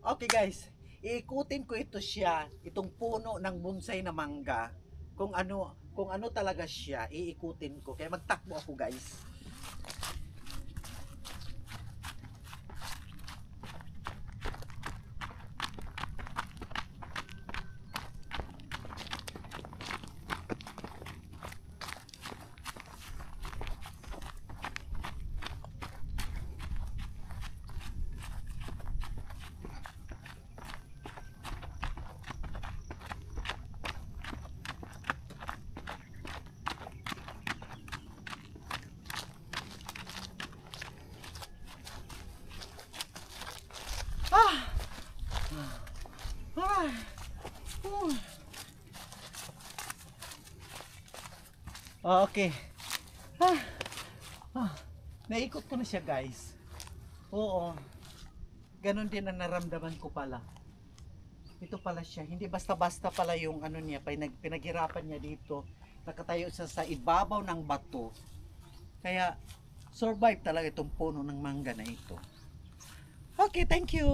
Okay guys, iikutin ko ito siya, itong puno ng bonsai na mangga. Kung ano talaga siya, iikutin ko. Kaya magtakbo ako guys. Ah! Ah! Okay. Ah! Ah! Naikot ko na siya guys. Oo. Ganon din ang naramdaman ko pala. Ito pala siya. Hindi basta-basta pala yung ano niya. Pinaghirapan niya dito. Nakatayo siya sa ibabaw ng bato. Kaya survive talaga itong puno ng mangga na ito. Okay, thank you.